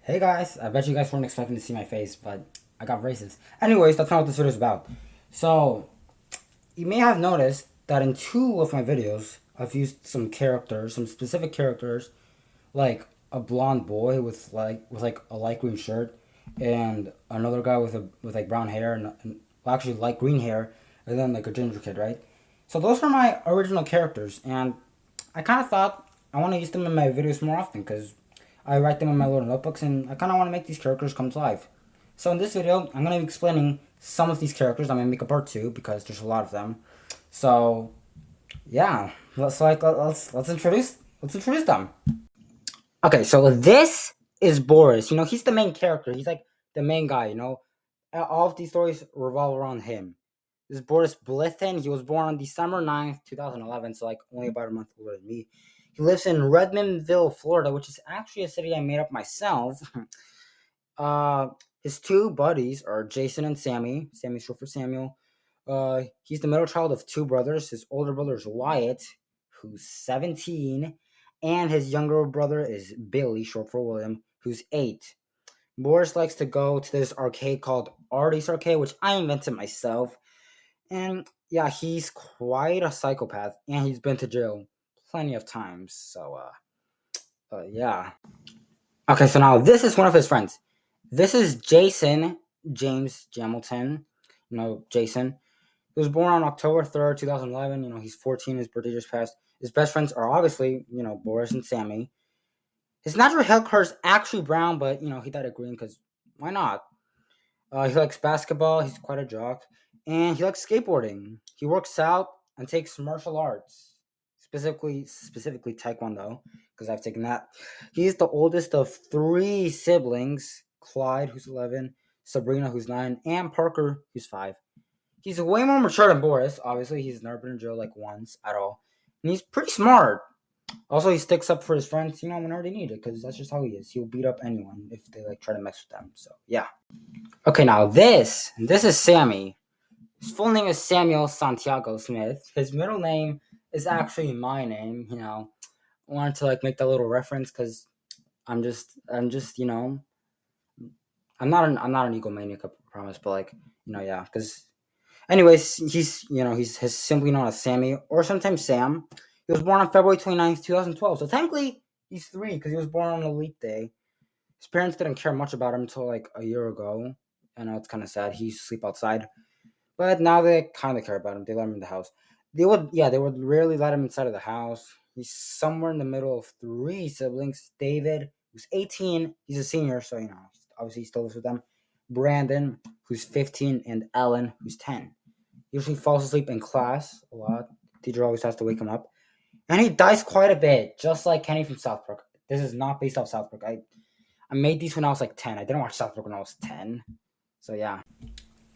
Hey guys, I bet you guys weren't expecting to see my face, but I got racist. Anyways, that's not what this video is about. So, you may have noticed that in two of my videos, I've used some characters, some specific characters, like a blonde boy with a light green shirt, and another guy with like brown hair and well, actually light green hair, and then like a ginger kid, right? So those are my original characters, and I kind of thought I want to use them in my videos more often because I write them in my little notebooks, and I kind of want to make these characters come to life. So in this video, I'm gonna be explaining some of these characters. I'm gonna make a part two because there's a lot of them. So yeah, let's introduce them. Okay, so this is Boris. He's the main character. He's like the main guy. All of these stories revolve around him. This is Boris Blithin. He was born on December 9th, 2011, so like only about a month older than me. He lives in Redmondville, Florida, which is actually a city I made up myself. uh, his two buddies are Jason and Sammy. Sammy's short for Samuel. He's the middle child of two brothers. His older brother is Wyatt, who's 17, and his younger brother is Billy, short for William, who's 8. Boris likes to go to this arcade called Artie's Arcade, which I invented myself. And yeah, he's quite a psychopath, and he's been to jail plenty of times. So, yeah. Okay, so now this is one of his friends. This is Jason James Jamilton. Jason. He was born on October 3rd, 2011. He's 14. His birthday just passed. His best friends are obviously, Boris and Sammy. His natural hair color is actually brown, but, he dyed it green because why not? He likes basketball. He's quite a jock. And he likes skateboarding. He works out and takes martial arts, specifically Taekwondo, because I've taken that. He's the oldest of three siblings: Clyde, who's 11, Sabrina, who's 9, and Parker, who's 5. He's way more mature than Boris. Obviously, he's never been in jail like once at all. And he's pretty smart. Also, he sticks up for his friends, whenever they need it, because that's just how he is. He'll beat up anyone if they try to mess with them. So, yeah. Okay, now this is Sammy. His full name is Samuel Santiago Smith. His middle name is actually my name. I wanted to make that little reference because I'm just I'm not an egomaniac, I promise, but yeah, because anyways, he's simply known as Sammy or sometimes Sam. He was born on February 29th, 2012. So technically, he's 3 because he was born on a leap day. His parents didn't care much about him until like a year ago. I know it's kind of sad. He used to sleep outside, but now they kind of care about him. They let him in the house. They would rarely let him inside of the house. He's somewhere in the middle of 3 siblings. David, who's 18, he's a senior, so obviously he still lives with them. Brandon, who's 15, and Ellen, who's 10. He usually falls asleep in class a lot. Teacher always has to wake him up. And he dies quite a bit, just like Kenny from South Park. This is not based off South Park. I made these when I was like 10. I didn't watch South Park when I was 10. So yeah.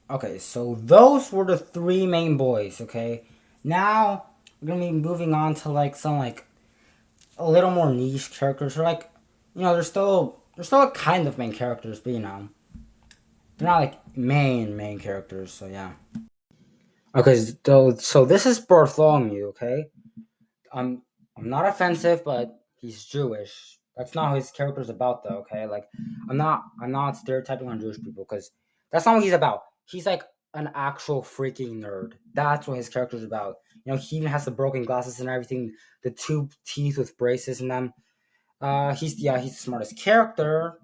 Okay, so those were the 3 main boys, okay? Now we're gonna be moving on to some a little more niche characters. Or they're still kind of main characters, but they're not like main characters, so yeah. Okay, so this is Bartholomew, okay? I'm I'm not offensive, but he's Jewish. That's not what his character's about, though. Okay, I'm not stereotyping on Jewish people because that's not what he's about. He's like an actual freaking nerd. That's what his character's about. He even has the broken glasses and everything, the 2 teeth with braces in them. He's the smartest character,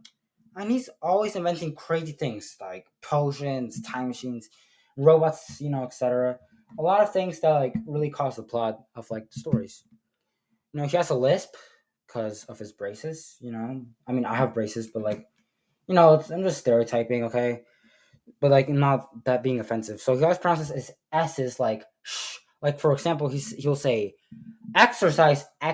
and he's always inventing crazy things like potions, time machines, robots, etc. A lot of things that really cause the plot of the stories. He has a lisp because of his braces. I mean, I have braces, but I'm just stereotyping, okay? But not that being offensive. So he always pronounces his s's like sh. Like for example, he'll say exercise. He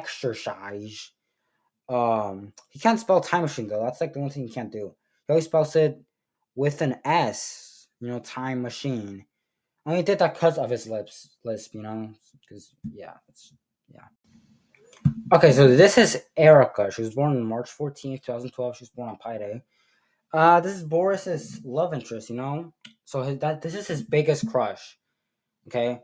can't spell time machine though. That's the one thing he can't do. He always spells it with an s. Time machine. I only did that because of his lisp. Because yeah. Okay, so this is Erica. She was born on March 14th, 2012. She was born on Pi Day. This is Boris's love interest. So this is his biggest crush. Okay,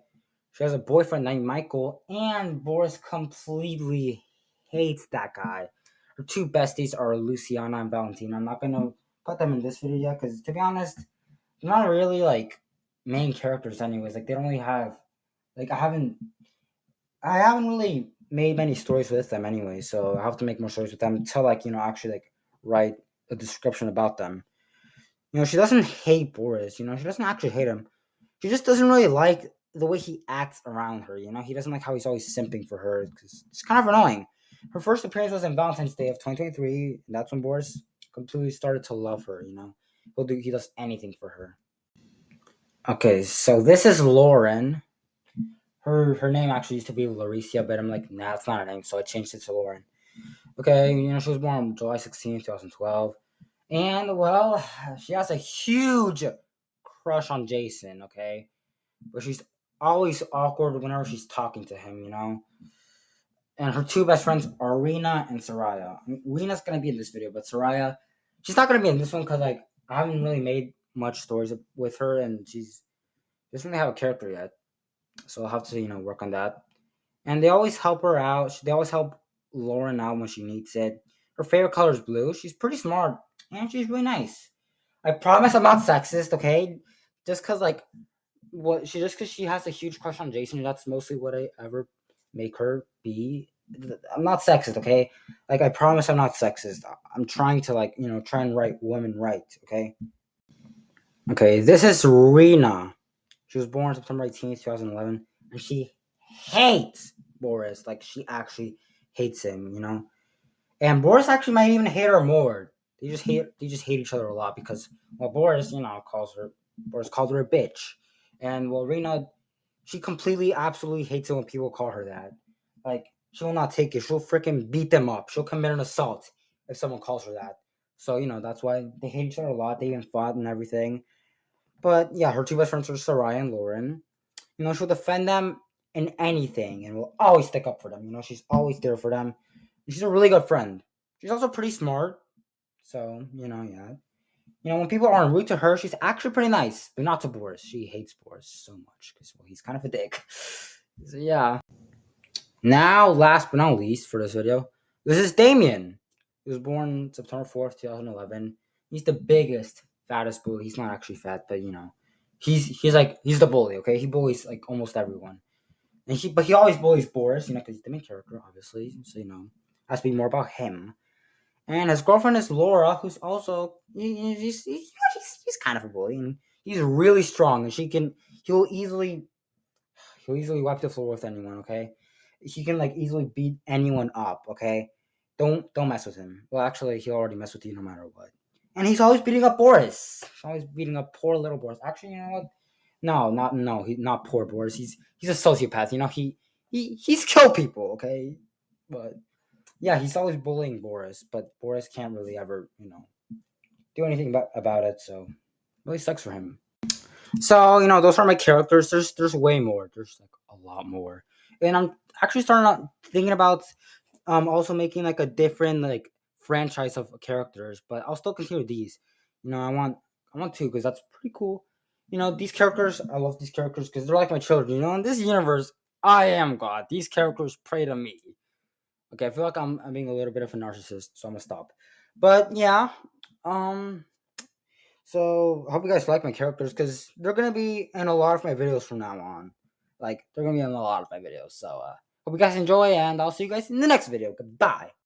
she has a boyfriend named Michael, and Boris completely hates that guy. her two besties are Luciana and Valentina. I'm not gonna put them in this video yet because, to be honest, they're not really like main characters, anyways. Like they don't really have like I haven't really made many stories with them anyway, so I have to make more stories with them until like actually like write a description about them. She doesn't hate Boris. She doesn't actually hate him. She just doesn't really like the way he acts around her. He doesn't like how he's always simping for her because it's kind of annoying. Her first appearance was on Valentine's Day of 2023, and that's when Boris completely started to love her. He does anything for her. Okay, so this is Lauren. Her name actually used to be Lauricia, but I'm like, nah, it's not her name, so I changed it to Lauren. Okay, she was born on July 16th, 2012. And, well, she has a huge crush on Jason, okay? But she's always awkward whenever she's talking to him. And her two best friends are Rena and Soraya. Rena's going to be in this video, but Soraya, she's not going to be in this one because, like, I haven't really made much stories with her, and she doesn't really have a character yet. So I'll have to, work on that. And they always help her out. They always help Lauren out when she needs it. Her favorite color is blue. She's pretty smart, and she's really nice. I promise I'm not sexist, okay? Just because she has a huge crush on Jason, that's mostly what I ever make her be. I'm not sexist, okay? Like, I promise I'm not sexist. I'm trying to, try and write women right, okay? Okay, this is Rena. She was born September 18th, 2011, and she hates Boris. Like, she actually hates him. And Boris actually might even hate her more. They just hate each other a lot because, well, Boris called her a bitch. And, well, Rena, she completely, absolutely hates it when people call her that. Like, she will not take it. She'll freaking beat them up. She'll commit an assault if someone calls her that. So, that's why they hate each other a lot. They even fought and everything. But, yeah, her two best friends are Soraya and Lauren. She'll defend them in anything and will always stick up for them. She's always there for them. And she's a really good friend. She's also pretty smart. So, yeah. When people aren't rude to her, she's actually pretty nice. But not to Boris. She hates Boris so much because, well, he's kind of a dick. So, yeah. Now, last but not least for this video, this is Damien. He was born September 4th, 2011. He's the biggest, fattest bully. He's not actually fat, but, he's the bully, okay? He bullies, like, almost everyone. But he always bullies Boris, because he's the main character, obviously. So, has to be more about him. And his girlfriend is Laura, who's also he's kind of a bully, and he's really strong, and he'll easily wipe the floor with anyone. Okay, he can easily beat anyone up. Okay, don't mess with him. Well, actually, he'll already mess with you no matter what. And he's always beating up Boris. He's always beating up poor little Boris. Actually, you know what? No, he's not poor Boris. He's a sociopath. He's killed people. Okay, but. Yeah, he's always bullying Boris, but Boris can't really ever, do anything about it, so it really sucks for him. So, those are my characters. There's way more. There's a lot more. And I'm actually thinking about also making a different franchise of characters, but I'll still continue these. I want to because that's pretty cool. These characters, I love these characters because they're like my children. In this universe, I am God. These characters pray to me. Okay, I feel like I'm being a little bit of a narcissist, so I'm gonna stop. But yeah, so I hope you guys like my characters because they're gonna be in a lot of my videos from now on. They're gonna be in a lot of my videos. So hope you guys enjoy, and I'll see you guys in the next video. Goodbye.